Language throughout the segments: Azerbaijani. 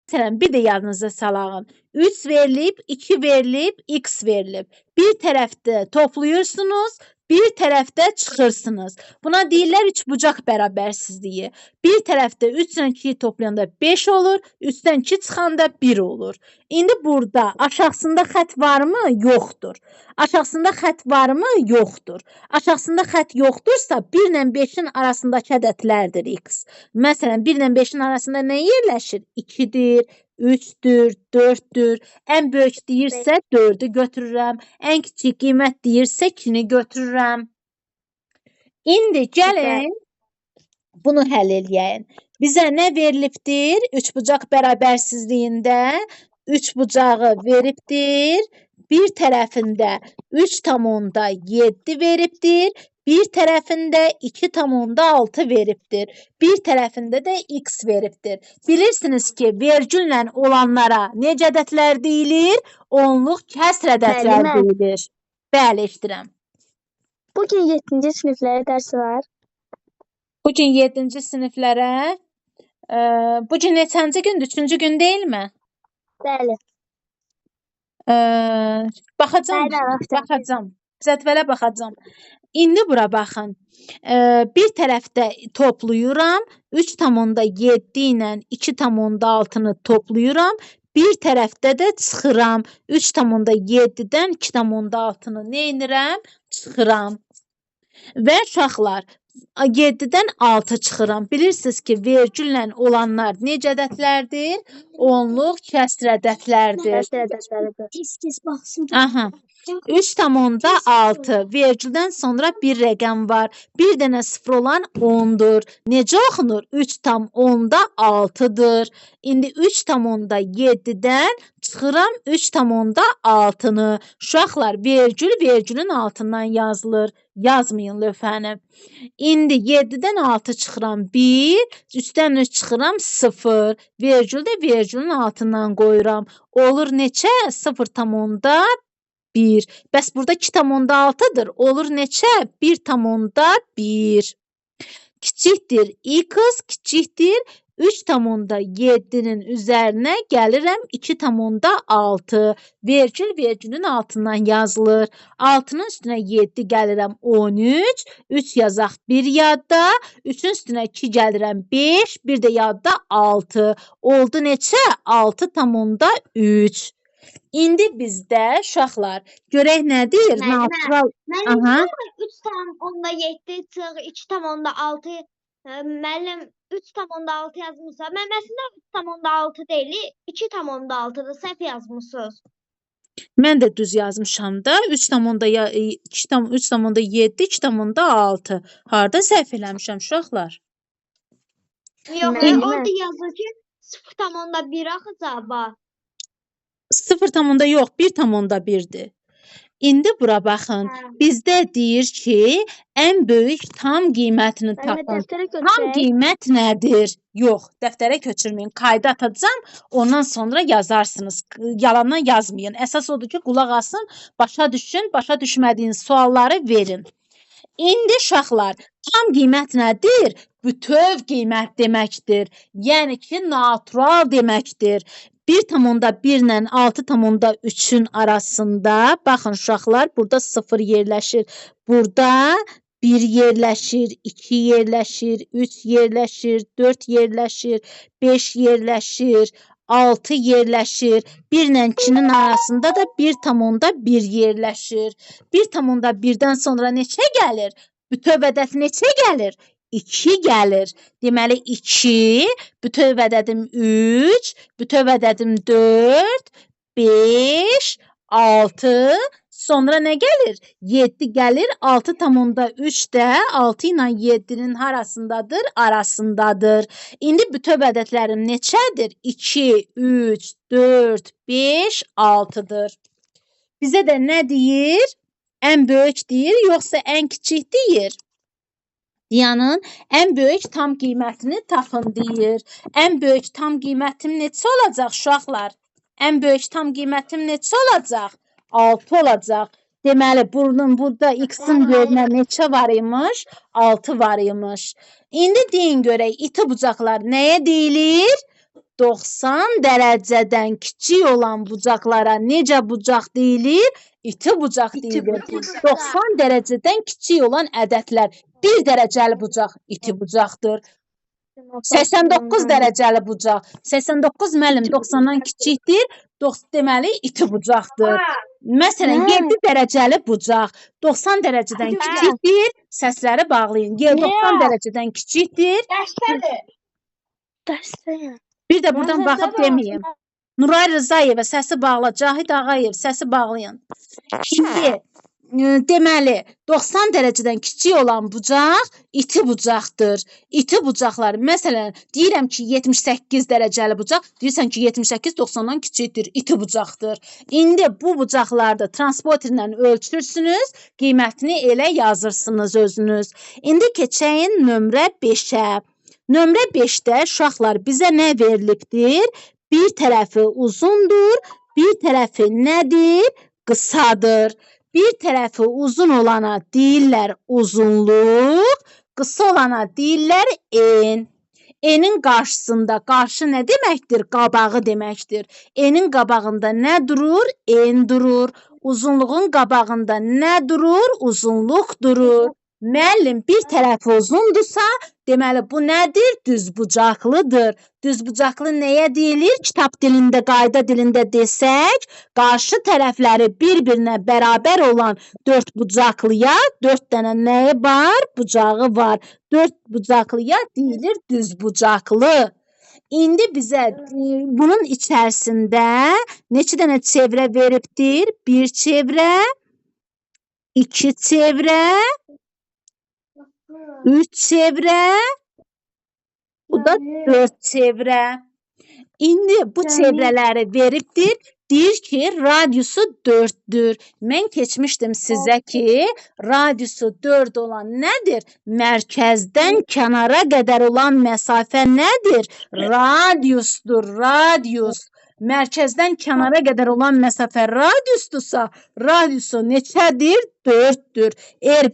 Məsələn, bir də yadınıza salağın. 3 verilib, 2 verilib, x verilib. Bir tərəfdə toplayırsınız, bir tərəfdə çıxırsınız. Buna deyirlər üçbucaq bərabərsizliyi. Bir tərəfdə 3 ilə 2-yi toplayanda 5 olur, 3-dən 2 çıxanda 1 olur. İndi burada aşağısında xətt varmı? Yoxdur. Aşağısında xətt varmı? Yoxdur. Aşağısında xətt yoxdursa 1 ilə 5-in arasındakı ədədlərdir x. Məsələn, 1 ilə 5-in arasında nə yerləşir? 2-dir, 3-dür, 4-dür. Ən böyük deyirsə 4-ü götürürəm. Ən kiçik qiymət deyirsə 2-ni götürürəm. İndi gəlin bunu həll eləyək. Bizə nə verilibdir? Üçbucaq bərabərsizliyində üçbucağı veribdir. Bir tərəfində 3,7 veribdir. Bir tərəfində 2,6 veribdir. Bir tərəfində də x veribdir. Bilirsiniz ki, vergüllə olanlara necə ədədlər deyilir? Onluq kəsr ədədlər deyilir. Bəli, eşidirəm. Bugün 7-ci siniflərə dərsi var. Bugün 7-ci siniflərə, bugün neçənci gündür? 3-cü gün deyilmi? Bəli. Baxacam. Cədvələ baxacam. İndi bura baxın. Bir tərəfdə toplayıram. 3,7 ilə 2,6-nı toplayıram. Bir tərəfdə də çıxıram. 3,7-dən 2,6-nı nə edirəm? Çıxıram. Və uşaqlar, 7-dən 6 çıxıram. Bilirsiniz ki, vergüllə olanlar necə ədədlərdir? Onluq kəsr ədədlərdir. Tez baxsın. Aha. 3,6 vergüldən sonra bir rəqəm var. Bir dənə sıfır olan 10-dur. Necə oxunur? 3,6-dır. İndi 3,7-dən çıxıram 3,6-nı. Uşaqlar, vergülün altından yazılır. Yazmayın lövhəni. İndi 7-dən 6 çıxıram 1, 3-dən 3 çıxıram 0. Vergül də vergülün altından qoyuram. Olur neçə? 0,1. Bəs burada 2,6-dır. Olur neçə? 1,1. Kiçikdir x, kiçikdir 3,7-nin üzərinə gəlirəm 2,6. Vergülün altından yazılır. 6-nın üstünə 7 gəlirəm 13. 3 yazaq 1 yadda. 3-ün üstünə 2 gəlirəm 5. Bir də yadda 6. Oldu neçə? 6,3. İndi bizdə uşaqlar görək nədir? Natural. Müəllim 3,7 çıx 2,6. Müəllim 3,6 yazmışsa, mən əslində 3,6 deyil, 2,6-dır, səhv yazmısınız. Mən də düz yazmışam da. 3,7, 2,6. Harda səhv eləmişəm uşaqlar? Yox, orada yazır ki, 0,1 axı cavab. 0, yox, 1,1-dir. İndi bura baxın. Bizdə deyir ki, ən böyük tam qiymətini tapın. Tam qiymət nədir? Yox, dəftərə köçürməyin. Qayda atacağam, ondan sonra yazarsınız. Yalandan yazmayın. Əsas odur ki, qulaq asın, başa düşün, başa düşmədiyiniz sualları verin. İndi uşaqlar, tam qiymət nədir? Bütöv qiymət deməkdir. Yəni ki, natural deməkdir. 1,1 ilə 6,3-ün arasında, baxın uşaqlar, burada 0 yerləşir. Burada 1 yerləşir, 2 yerləşir, 3 yerləşir, 4 yerləşir, 5 yerləşir, 6 yerləşir. 1 ilə 2-nin arasında da 1,1 yerləşir. 1,1-dən sonra neçə gəlir? Bütöv ədəd neçə gəlir? 2 gəlir. Deməli 2, bütöv ədədim 3, bütöv ədədim 4, 5, 6, sonra nə gəlir? 7 gəlir. 6,3 də 6 ilə 7-nin harasındadır? Arasındadır. İndi bütöv ədədlərim neçədir? 2, 3, 4, 5, 6-dır. Bizə də nə deyir? Ən böyük deyir, yoxsa ən kiçik deyir? Diyanın ən böyük tam qiymətini tapın deyir. Ən böyük tam qiymətim neçə olacaq uşaqlar? Ən böyük tam qiymətim neçə olacaq? 6 olacaq. Deməli, burada x-in yerinə neçə var imiş? 6 var imiş. İndi deyin görək, iti bucaqlar nəyə deyilir? 90 dərəcədən kiçik olan bucaqlara necə bucaq deyilir? İti bucaq deyilir. 90 dərəcədən kiçik olan ədədlər. 1 dərəcəli bucaq iti bucaqdır. 89 dərəcəli bucaq. 89 müəllim 90-dan kiçikdir. Deməli iti bucaqdır. Məsələn, 7 dərəcəli bucaq 90 dərəcədən kiçikdir. Səsləri bağlayın. 90 dərəcədən kiçikdir. Bir də buradan baxıb deməyim. Nuray Rızayeva səsi bağla. Cahid Ağayev səsi bağlayın. Şimdi deməli 90 dərəcədən kiçik olan bucaq iti bucaqdır. İti bucaqlar, məsələn, deyirəm ki 78 dərəcəli bucaq, deyirsən ki 78 90-dan kiçikdir, iti bucaqdır. İndi bu bucaqlarda transporterlə ölçürsünüz, qiymətini elə yazırsınız özünüz. İndi keçəyin nömrə 5-ə. Nömrə 5-də uşaqlar bizə nə verilibdir? Bir tərəfi uzundur, bir tərəfi nədir? Qısadır. Bir tərəfi uzun olana deyirlər uzunluq, qısa olana deyirlər en. Enin qarşısında, qarşı nə deməkdir? Qabağı deməkdir. Enin qabağında nə durur? En durur. Uzunluğun qabağında nə durur? Uzunluq durur. Müəllim bir tərəfi uzundursa, deməli bu nədir? Düzbucaqlıdır. Düzbucaqlı nəyə deyilir? Kitab dilində, qayda dilində desək, qarşı tərəfləri bir-birinə bərabər olan 4 bucaqlıya 4 dənə nəyi var? Bucağı var. 4 bucaqlıya deyilir düzbucaqlı. İndi bizə bunun içərisində neçə dənə çevrə veribdir? 1 çevrə, 2 çevrə, 3 çevrə, bu da 4 çevrə. İndi bu çevrələri veribdir. Deyir ki, radiusu 4-dür. Mən keçmişdim sizə ki, radiusu 4 olan nədir? Mərkəzdən kənara qədər olan məsafə nədir? Radiusdur, radius. Mərkəzdən kənara qədər olan məsafə radiusdursa, radiusu neçədir? 4-dür.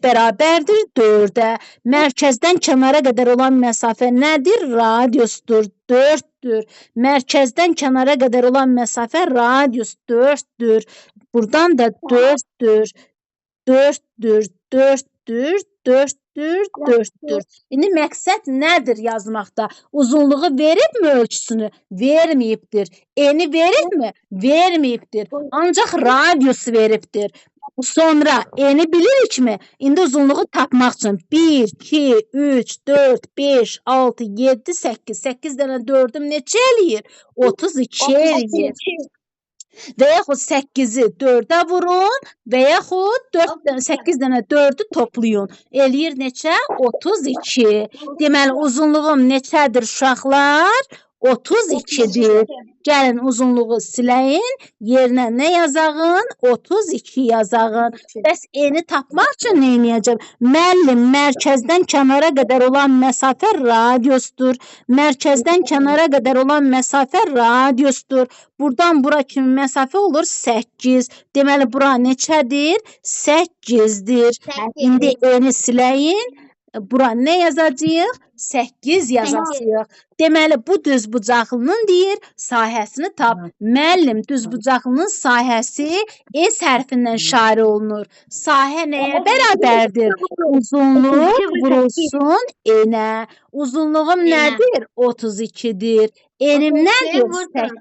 Bərabərdir 4-ə. Mərkəzdən kənara qədər olan məsafə nədir? Radiusdur, 4-dür. Mərkəzdən kənara qədər olan məsafə radius 4-dür. Buradan da 4-dür, 4-dür, 4-dür, 4-dür, 4-dür. İndi məqsəd nədir yazmaqda? Uzunluğu veribmi ölçüsünü? Verməyibdir. Eni veribmi? Verməyibdir. Ancaq radiusu veribdir. Sonra eni bilirikmi? İndi uzunluğu tapmaq üçün 1, 2, 3, 4, 5, 6, 7, 8. 8 dənə 4-üm neçə eləyir? 32 eləyir. Və yaxud 8-i 4-ə vurun və yaxud 8 dənə 4-ü toplayın. Eləyir neçə? 32. Deməli, uzunluğum neçədir uşaqlar? 32-dir. Gəlin uzunluğu siləyin, yerinə nə yazağın? 32 yazağın. Bəs eni tapmaq üçün nə edəcəm? Müəllim, mərkəzdən kənara qədər olan məsafə radiusdur. Mərkəzdən kənara qədər olan məsafə radiusdur. Buradan bura kimi məsafə olur 8. Deməli, bura neçədir? 8-dir. İndi eni siləyin. Bura nə yazacağıq? 8 yazacağıq. Deməli, bu düzbucaqlının deyir, sahəsini tap. Müəllim, düzbucaqlının sahəsi S hərfindən işarə olunur. Sahə nəyə bərabərdir? Uzunluq vurulsun enə. Uzunluğum nədir? 32-dir. Enim nədir?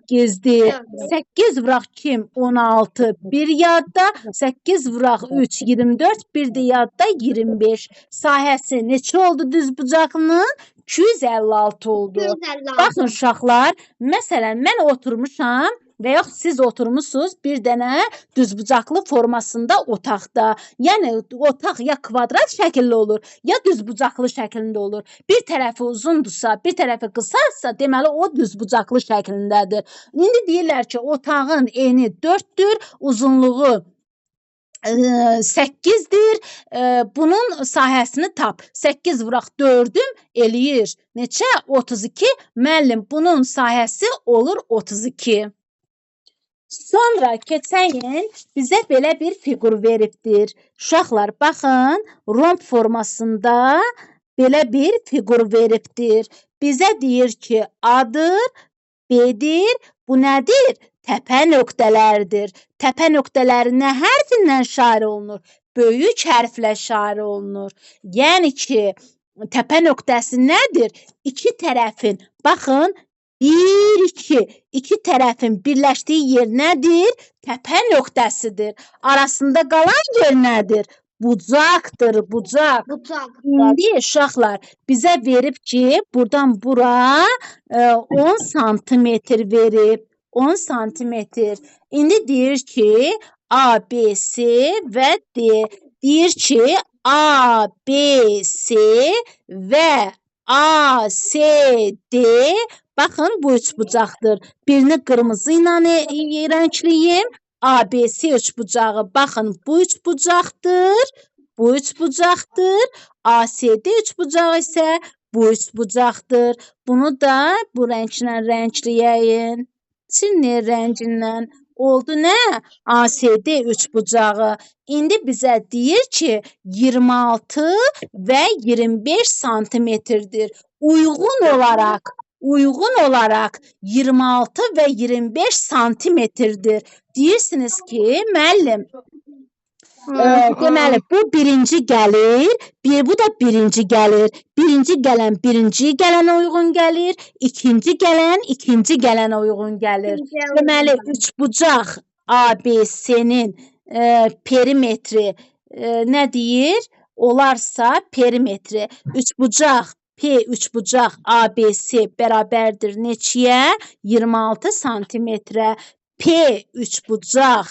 8-dir. 8 vuraq kim? 16. Bir yadda. 8 vuraq 3, 24. Bir də yadda 25. Sahəsi neçə oldu düzbucaqlının? 256 oldu. 256. Baxın uşaqlar, məsələn, mən oturmuşam və yaxud siz oturmuşsunuz bir dənə düzbucaqlı formasında otaqda. Yəni, otaq ya kvadrat şəkilli olur, ya düzbucaqlı şəklində olur. Bir tərəfi uzundursa, bir tərəfi qısarsa, deməli, o düzbucaqlı şəklindədir. İndi deyirlər ki, otağın eni 4-dür, uzunluğu 8-dir. Bunun sahəsini tap. 8 vuraq 4-üm eləyir. Neçə? 32. Müəllim, bunun sahəsi olur 32. Sonra keçəyin bizə belə bir fiqur veribdir. Uşaqlar, baxın, romb formasında belə bir fiqur veribdir. Bizə deyir ki, adır B-dir. Bu nədir? Təpə nöqtələridir. Təpə nöqtələri nə hərfindən işarə olunur? Böyük hərflə işarə olunur. Yəni ki, təpə nöqtəsi nədir? İki tərəfin, baxın, 1, 2, iki tərəfin birləşdiyi yer nədir? Təpə nöqtəsidir. Arasında qalan yer nədir? Bucaqdır, bucaq. İndi uşaqlar bizə verib ki, buradan bura 10 santimetr verib. 10 santimetr. İndi deyir ki, A, B, C və D. Deyir ki, A, B, C və A, C, D. Baxın, bu üçbucaqdır. Birini qırmızı ilə rəngləyim. A, B, C üçbucağı. Baxın, bu üçbucaqdır. Bu üçbucaqdır. A, C, D üçbucağı isə bu üçbucaqdır. Bunu da bu rənglə rəngləyəyin. Çinli rəngindən. Oldu nə? A, C, D üçbucağı. İndi bizə deyir ki, 26 və 25 santimetrdir. Uyğun olaraq 26 və 25 santimetrdir. Deyirsiniz ki, müəllim, deməli, bu birinci gəlir, bu da birinci gəlir. Birinci gələn birinci gələnə uyğun gəlir, ikinci gələn ikinci gələnə uyğun gəlir. Deməli, üçbucaq ABC-nin perimetri nə deyir? Olarsa perimetri. Üçbucaq P üçbucaq ABC bərabərdir neçəyə? 26 santimetrə. P üçbucaq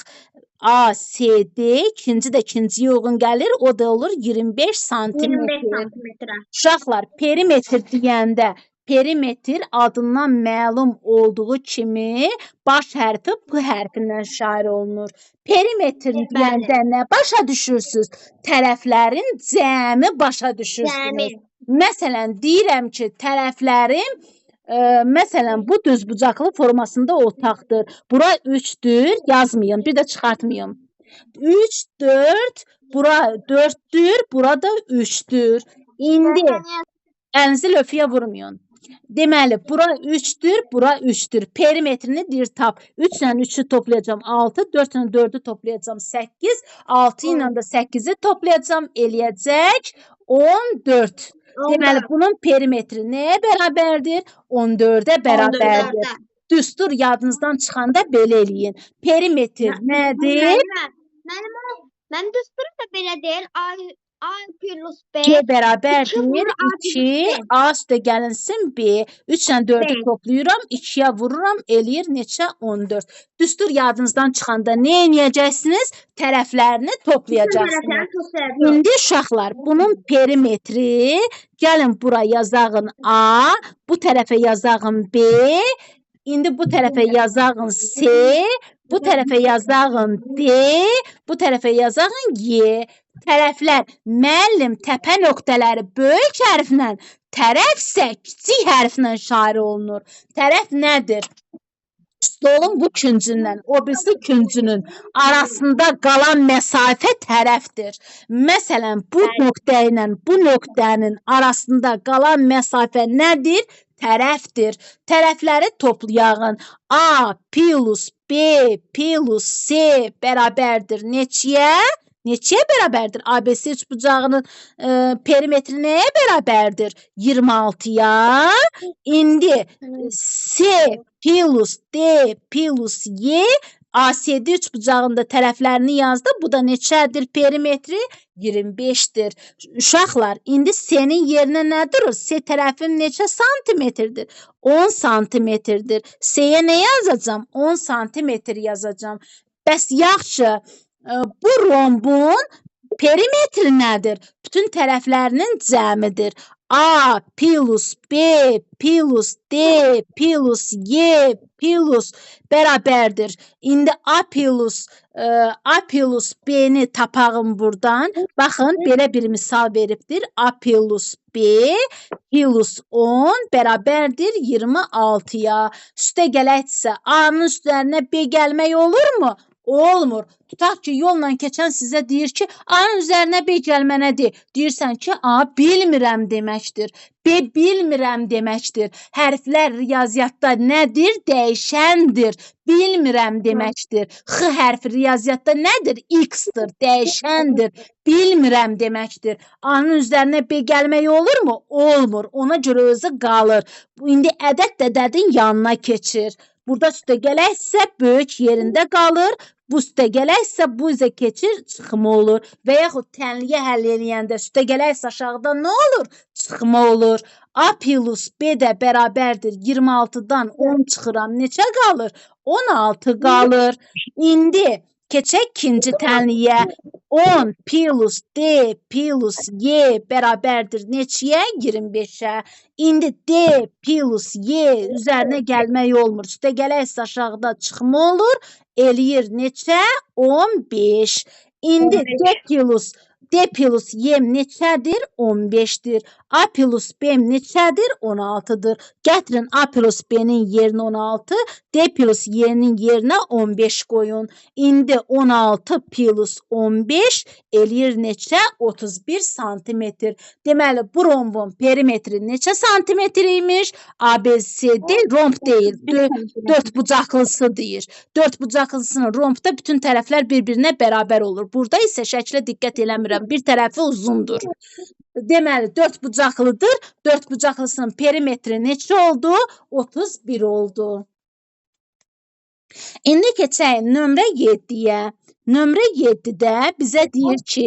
ACD ikinci də ikinciyə uyğun gəlir. O da olur 25 santimetr. Uşaqlar, perimetr deyəndə perimetr adından məlum olduğu kimi baş hərfi P hərfindən işarə olunur. Perimetr deyəndə nə başa düşürsünüz? Tərəflərin cəmi başa düşürsünüz. Məsələn, deyirəm ki, tərəflərim, məsələn, bu düzbucaqlı formasında otaqdır. Bura 3-dür, yazmayın, bir də çıxartmayın. 3, 4, bura 4-dür, bura da 3-dür. İndi əlinizi lövhəyə vurmayın. Deməli, bura 3-dür, bura 3-dür. Perimetrini deyir tap. 3 ilə 3-ü toplayacağam 6, 4 ilə 4-ü toplayacağam 8, 6 ilə də 8-i toplayacağam, eləyəcək 14. Deməli, bunun perimetri nəyə bərabərdir? 14-ə bərabərdir. Düstur yadınızdan çıxanda belə eləyin. Perimetr nədir? Mənim düsturum da belə deyil. A plus B. C bərabərdir 2. A üstə gəlinsin B. 3 ilə 4-ü toplayıram, 2-yə vururam, eləyir neçə? 14. Düstur yadınızdan çıxanda nə edəcəksiniz? Tərəflərini toplayacaqsınız. İndi uşaqlar, bunun perimetri, gəlin bura yazağın A, bu tərəfə yazağın B, indi bu tərəfə yazağın C, bu tərəfə yazağın D, bu tərəfə yazağın Y. Tərəflər, müəllim, təpə nöqtələri böyük hərflə, tərəf isə kiçik hərflə işarə olunur. Tərəf nədir? Stolun bu küncündən, o birisi küncünün arasında qalan məsafə tərəfdir. Məsələn, bu nöqtə ilə bu nöqtənin arasında qalan məsafə nədir? Tərəfdir. Tərəfləri toplayağın. A plus B plus C bərabərdir neçəyə? Neçəyə bərabərdir? ABC üçbucağının perimetri nəyə bərabərdir? 26-ya. İndi C plus D plus Y ACD üçbucağında tərəflərini yazdı. Bu da neçədir perimetri? 25-dir. Uşaqlar, indi C-nin yerinə nə durur? C tərəfim neçə santimetrdir? 10 santimetrdir. C-yə nə yazacağam? 10 santimetr yazacağam. Bəs yaxşı, bu rombun perimetri nədir? Bütün tərəflərinin cəmidir. A plus B plus D plus Y plus bərabərdir. İndi A plus B-ni tapağım buradan. Baxın, belə bir misal veribdir. A plus B plus 10 bərabərdir 26-ya. Üstə gələksə A-nın üstlərinə B gəlmək olurmu? Olmur. Tutaq ki, yolla keçən sizə deyir ki, A-nın üzərinə B gəlmənə de. Deyirsən ki, A bilmirəm deməkdir. B bilmirəm deməkdir. Hərflər riyaziyyatda nədir? Dəyişəndir. Bilmirəm deməkdir. X hərfi riyaziyyatda nədir? X-dır, dəyişəndir. Bilmirəm deməkdir. A-nın üzərinə B gəlmək olurmu? Olmur. Ona görə özü qalır. İndi ədəd dədədin yanına keçir. Burada üstəgələksə böyük yerində qalır. Bu üstəgələksə bu üzə keçir, çıxma olur. Və yaxud tənliyə həll eləyəndə üstəgələksə aşağıda nə olur? Çıxma olur. A plus B də bərabərdir. 26-dan 10 çıxıram. Neçə qalır? 16 qalır. İndi keçək ikinci tənliyə. 10 plus D plus Y bərabərdir neçəyə? 25-ə. İndi D plus Y üzərinə gəlmək olmur. Üstəgələksə aşağıda çıxma olur. Eləyir neçə? 15. İndi D plus Y neçədir? 15-dir. A plus B neçədir? 16-dır. Gətirin A plus B-nin yerinə 16, D plus Y-nin yerinə 15 qoyun. İndi 16 plus 15 eləyir neçə? 31 santimetr. Deməli, bu rombun perimetri neçə santimetr imiş? ABCD romb deyil, dörd bucaqlısı deyir. Dörd bucaqlısının rombda bütün tərəflər bir-birinə bərabər olur. Burada isə şəklə diqqət eləmirəm. Bir tərəfi uzundur. Deməli, dörd bucaqlıdır. Dörd bucaqlısının perimetri neçə oldu? 31 oldu. İndi keçək nömrə 7-yə. Nömrə 7-də bizə deyir ki,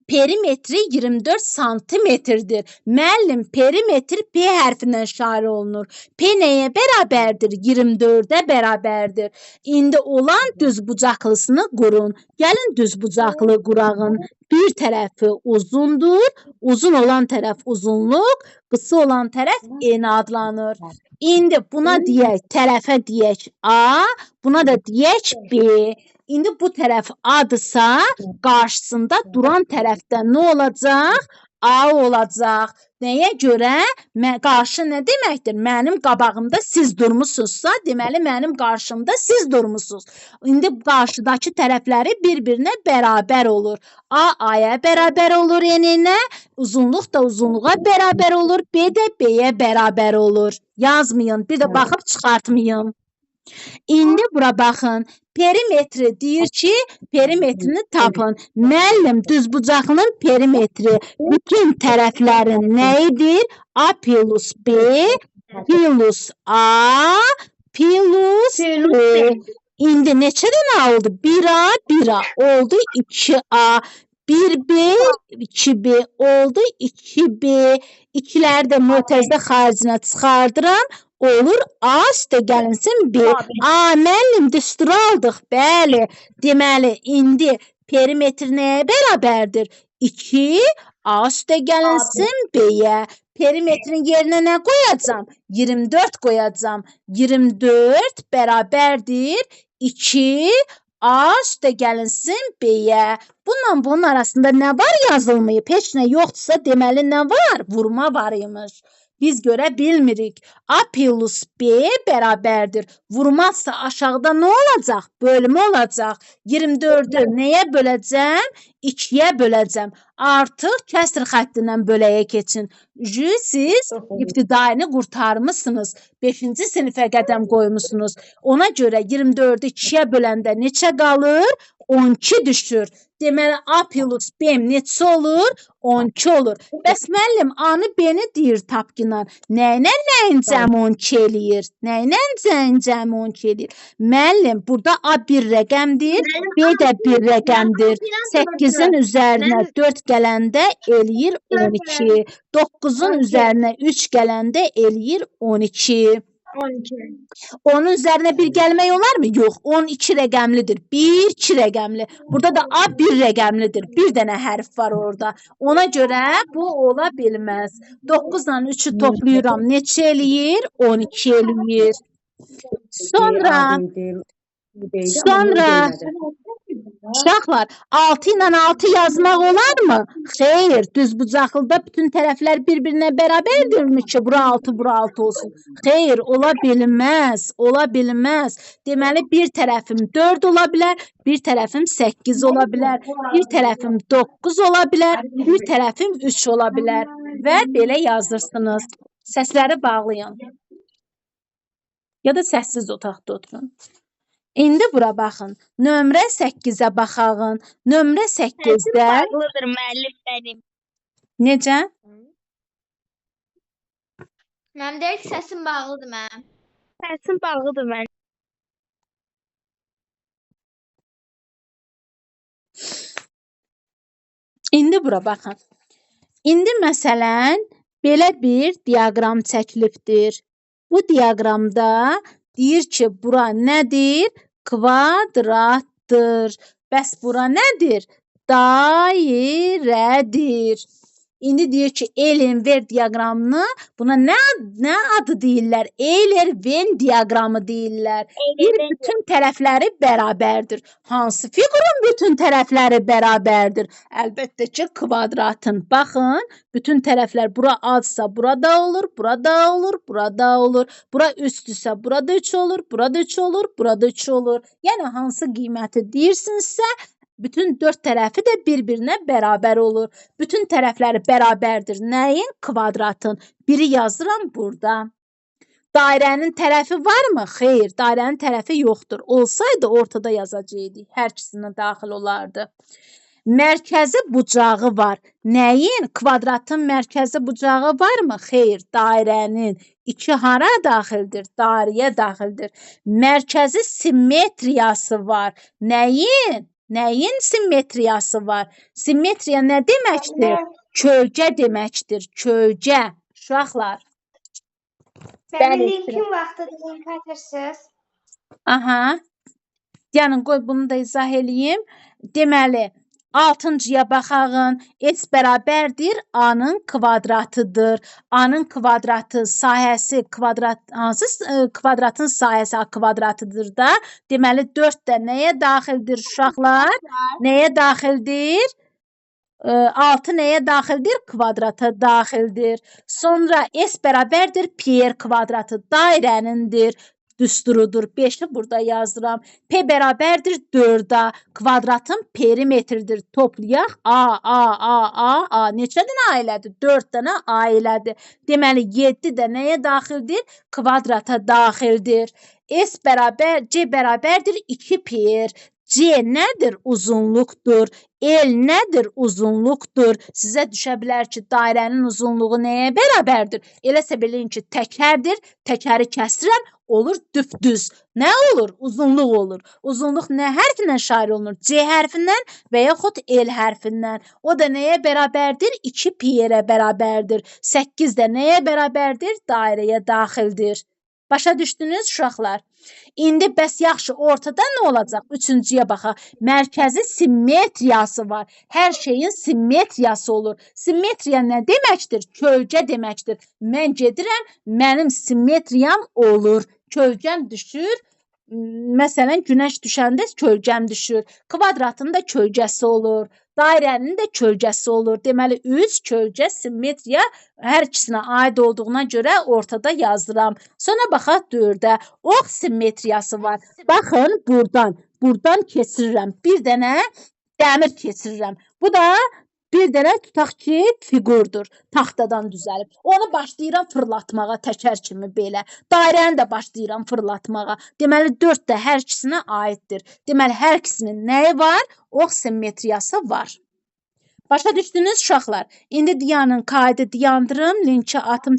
perimetri 24 santimetrdir. Müəllim, perimetr P hərfindən işarə olunur. P nəyə bərabərdir? 24-ə bərabərdir. İndi olan düz bucaqlısını qurun. Gəlin düz bucaqlı qurağın. Bir tərəfi uzundur. Uzun olan tərəf uzunluq, qısa olan tərəf eni adlanır. İndi buna deyək, tərəfə deyək A, buna da deyək B. İndi bu tərəf A-dırsa, qarşısında duran tərəfdə nə olacaq? A olacaq. Nəyə görə? Qarşı nə deməkdir? Mənim qabağımda siz durmusunuzsa, deməli mənim qarşımda siz durmusunuz. İndi qarşıdakı tərəfləri bir-birinə bərabər olur. A, A-ya bərabər olur eninə, uzunluq da uzunluğa bərabər olur, B də B-yə bərabər olur. Yazmayın, bir də baxıb çıxartmayın. İndi bura baxın. Perimetri deyir ki, perimetrini tapın. Müəllim, düzbucaqlının perimetri bütün tərəflərin nəyidir? A plus B plus A plus B. İndi neçə dənə oldu? 1A, 1A oldu 2A. 1B, 2B oldu 2B. İkiləri də mötərizə xaricinə çıxardıram. Olur A üstə gəlinsin B. A, müəllim, düstur aldıq. Bəli. Deməli, indi perimetr nəyə bərabərdir? 2, A üstə gəlinsin B-yə. Perimetrin yerinə nə qoyacam? 24 qoyacam. 24 bərabərdir 2, A üstə gəlinsin B-yə. Bununla bunun arasında nə var yazılmayıb? Heç nə yoxdursa deməli nə var? Vurma var imiş. Biz görə bilmirik. A plus B bərabərdir. Vurmazsa aşağıda nə olacaq? Bölmə olacaq. 24-ü nəyə böləcəm? 2-yə böləcəm. Artıq kəsr xəttindən böləyə keçin. Siz ibtidaini qurtarmısınız. 5-ci sinifə qədəm qoymusunuz. Ona görə 24-ü 2-yə böləndə neçə qalır? 12 düşür. Deməli, A plus B neçə olur? 12 olur. Bəs müəllim, A-nı B-ni deyir tapqına. Nəylə nəyin cəmi 12 eləyir? Nəylə cəmi 12 eləyir? Müəllim, burada A bir rəqəmdir, B də bir rəqəmdir. 8-in üzərinə 4 gələndə eləyir 12. 9-un üzərinə 3 gələndə eləyir 12. 12. Onun üzərinə bir gəlmək olarmı? Yox, 12 rəqəmlidir. 1, 2 rəqəmli. Burada da A bir rəqəmlidir. Bir dənə hərf var orada. Ona görə bu ola bilməz. 9-la 3-ü toplayıram. Neçə eləyir? 12 eləyir. Sonra Uşaqlar, 6 ilə 6 yazmaq olarmı? Xeyr, düzbucaqlıda bütün tərəflər bir-birinə bərabərdirmi ki, bura 6, bura 6 olsun? Xeyr, ola bilməz, ola bilməz. Deməli, bir tərəfim 4 ola bilər, bir tərəfim 8 ola bilər, bir tərəfim 9 ola bilər, bir tərəfim 3 ola bilər və belə yazırsınız. Səsləri bağlayın. Ya da səssiz otaqda oturun. İndi bura baxın. Nömrə 8-ə baxağın. Nömrə 8-də... Səsim bağlıdır müəllim mənim. Necə? Mənim deyək ki, səsim bağlıdır mənim. Səsim bağlıdır mənim. İndi bura baxın. İndi məsələn, belə bir diaqram çəkilibdir. Bu diaqramda deyir ki, bura nədir? Kvadratdır. Bəs bura nədir? Dairədir. İndi deyir ki, Eylen-Venn diaqramını buna nə adı deyirlər? Eylen-Venn diaqramı deyirlər. Bir bütün tərəfləri bərabərdir. Hansı fiqurun bütün tərəfləri bərabərdir? Əlbəttə ki, kvadratın. Baxın, bütün tərəflər bura azsa burada olur, burada olur, burada olur. Bura üstdürsə burada 3 olur, burada 3 olur, burada 3 olur. Yəni hansı qiyməti deyirsinizsə, bütün 4 tərəfi də bir-birinə bərabər olur. Bütün tərəfləri bərabərdir. Nəyin? Kvadratın. Biri yazıram burada. Dairənin tərəfi varmı? Xeyr, dairənin tərəfi yoxdur. Olsaydı ortada yazacaqdik. Hər ikisinə daxil olardı. Mərkəzi bucağı var. Nəyin? Kvadratın mərkəzi bucağı varmı? Xeyr, dairənin. 2 hara daxildir? Dairəyə daxildir. Mərkəzi simmetriyası var. Nəyin? Nəyin simmetriyası var? Simmetriya nə deməkdir? Kölgə deməkdir. Kölgə. Uşaqlar. Mənim linkim vaxtıdır, link atırsınız. Aha. Yəni, qoy bunu da izah eləyim. Deməli, 6-cıya baxağın. S bərabərdir A-nın kvadratıdır. A-nın kvadratı sahəsi kvadrat, hansı kvadratın sahəsi A kvadratıdır da. Deməli, 4 də nəyə daxildir uşaqlar? Nəyə daxildir? 6 nəyə daxildir? Kvadrata daxildir. Sonra S bərabərdir P kvadratı dairənindir. Düsturudur. 5-i burada yazıram. P bərabərdir 4-a. Kvadratın perimetridir. Toplayaq. A. Neçə dənə ailədir? 4 dənə ailədir. Deməli, 7 də nəyə daxildir? Kvadrata daxildir. C bərabərdir 2 pi. C nədir? Uzunluqdur. L nədir? Uzunluqdur. Sizə düşə bilər ki, dairənin uzunluğu nəyə bərabərdir? Eləsə bilin ki, təkərdir. Təkəri kəsirəm, olur düz. Nə olur? Uzunluq olur. Uzunluq nə hərfindən şair olunur? C hərfindən və yaxud L hərfindən. O da nəyə bərabərdir? 2 pi-yə bərabərdir. 8 də nəyə bərabərdir? Dairəyə daxildir. Başa düşdünüz uşaqlar? İndi bəs yaxşı, ortada nə olacaq? 3-cüyə baxaq. Mərkəzi simmetriyası var. Hər şeyin simmetriyası olur. Simmetriya nə deməkdir? Kölgə deməkdir. Mən gedirəm, mənim simmetriyam olur. Kölgəm düşür. Məsələn, günəş düşəndə kölgəm düşür. Kvadratın da kölgəsi olur. Dairənin də kölgəsi olur. Deməli, 3 kölgə simmetriya hər ikisinə aid olduğuna görə ortada yazıram. Sonra baxaq 4-ə. Ox simmetriyası var. Baxın, buradan keçirirəm. Bir dənə dəmir keçirirəm. Bu da bir dənə tutaq ki, fiqurdur. Taxtadan düzəlib. Onu başlayıram fırlatmağa təkər kimi belə. Dairəni də başlayıram fırlatmağa. Deməli, 4 də hər ikisinə aiddir. Deməli, hər ikisinin nəyi var? Ox simmetriyası var. Başa düşdünüz uşaqlar? İndi dayanın, kaydı dayandırım, linki atım